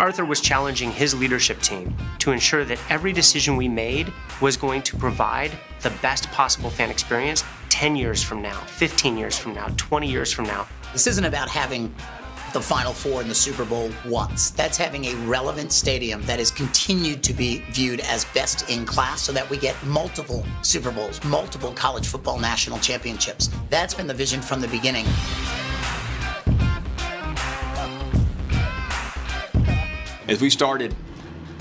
Arthur was challenging his leadership team to ensure that every decision we made was going to provide the best possible fan experience 10 years from now, 15 years from now, 20 years from now. This isn't about having the Final Four in the Super Bowl once. That's having a relevant stadium that is continued to be viewed as best in class so that we get multiple Super Bowls, multiple college football national championships. That's been the vision from the beginning. As we started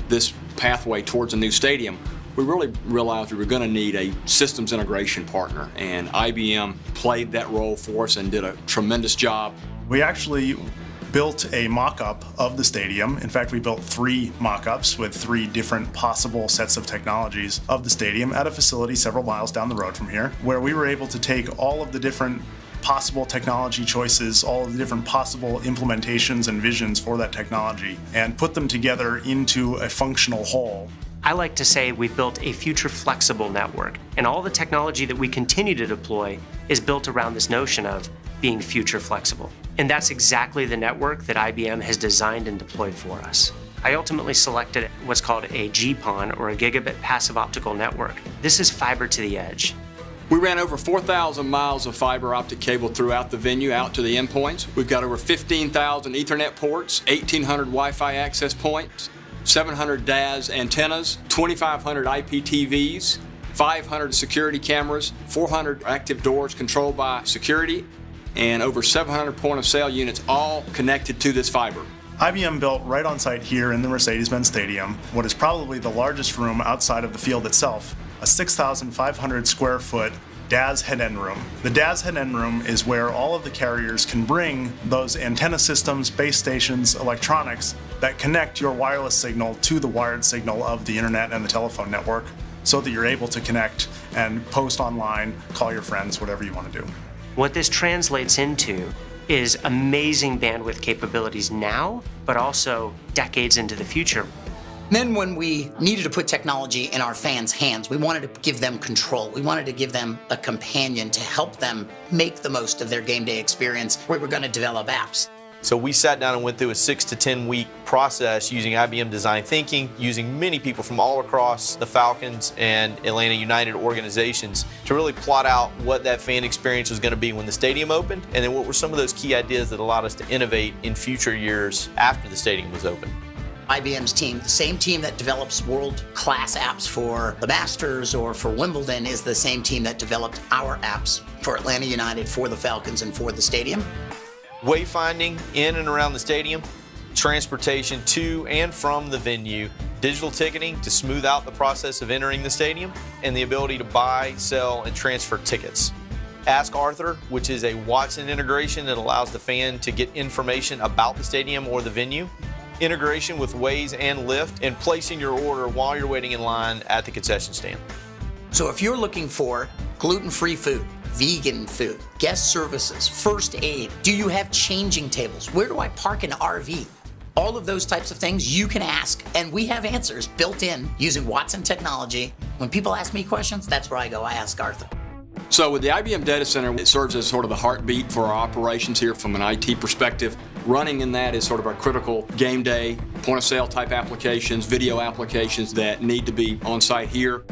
this pathway towards a new stadium, we really realized we were going to need a systems integration partner, and IBM played that role for us and did a tremendous job. We actually built a mock-up of the stadium. In fact, we built 3 mock-ups with 3 different possible sets of technologies of the stadium at a facility several miles down the road from here, where we were able to take all of the different possible technology choices, all of the different possible implementations and visions for that technology, and put them together into a functional whole. I like to say we built a future flexible network, and all the technology that we continue to deploy is built around this notion of being future flexible. And that's exactly the network that IBM has designed and deployed for us. I ultimately selected what's called a GPON, or a gigabit passive optical network. This is fiber to the edge. We ran over 4,000 miles of fiber optic cable throughout the venue out to the endpoints. We've got over 15,000 Ethernet ports, 1,800 Wi-Fi access points, 700 DAS antennas, 2,500 IPTVs, 500 security cameras, 400 active doors controlled by security, and over 700 point-of-sale units, all connected to this fiber. IBM built right on site here in the Mercedes-Benz Stadium what is probably the largest room outside of the field itself, a 6,500 square foot DAS head-end room. The DAS head-end room is where all of the carriers can bring those antenna systems, base stations, electronics that connect your wireless signal to the wired signal of the internet and the telephone network so that you're able to connect and post online, call your friends, whatever you want to do. What this translates into is amazing bandwidth capabilities now, but also decades into the future. Then when we needed to put technology in our fans' hands, we wanted to give them control. We wanted to give them a companion to help them make the most of their game day experience. We were going to develop apps. So we sat down and went through a 6 to 10 week process using IBM design thinking, using many people from all across the Falcons and Atlanta United organizations to really plot out what that fan experience was going to be when the stadium opened, and then what were some of those key ideas that allowed us to innovate in future years after the stadium was open. IBM's team, the same team that develops world-class apps for the Masters or for Wimbledon, is the same team that developed our apps for Atlanta United, for the Falcons, and for the stadium. Wayfinding in and around the stadium, transportation to and from the venue, digital ticketing to smooth out the process of entering the stadium, and the ability to buy, sell, and transfer tickets. Ask Arthur, which is a Watson integration that allows the fan to get information about the stadium or the venue, integration with Waze and Lyft, and placing your order while you're waiting in line at the concession stand. So if you're looking for gluten-free food, vegan food, guest services, first aid, do you have changing tables? Where do I park an RV? All of those types of things you can ask, and we have answers built in using Watson technology. When people ask me questions, that's where I go, I ask Arthur. So with the IBM Data Center, it serves as sort of the heartbeat for our operations here from an IT perspective. Running in that is sort of our critical game day, point-of-sale type applications, video applications that need to be on site here.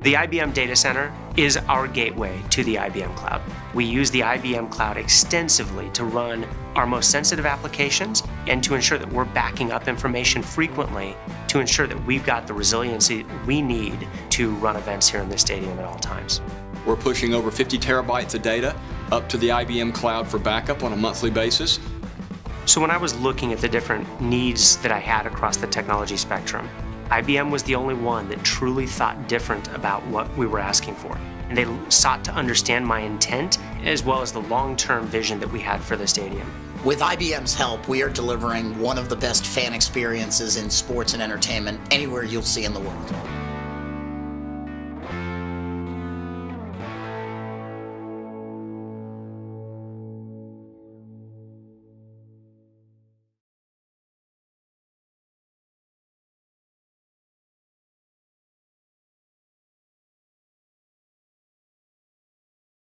The IBM Data Center is our gateway to the IBM Cloud. We use the IBM Cloud extensively to run our most sensitive applications and to ensure that we're backing up information frequently to ensure that we've got the resiliency we need to run events here in the stadium at all times. We're pushing over 50 terabytes of data up to the IBM Cloud for backup on a monthly basis. So when I was looking at the different needs that I had across the technology spectrum, IBM was the only one that truly thought different about what we were asking for. And they sought to understand my intent as well as the long-term vision that we had for the stadium. With IBM's help, we are delivering one of the best fan experiences in sports and entertainment anywhere you'll see in the world.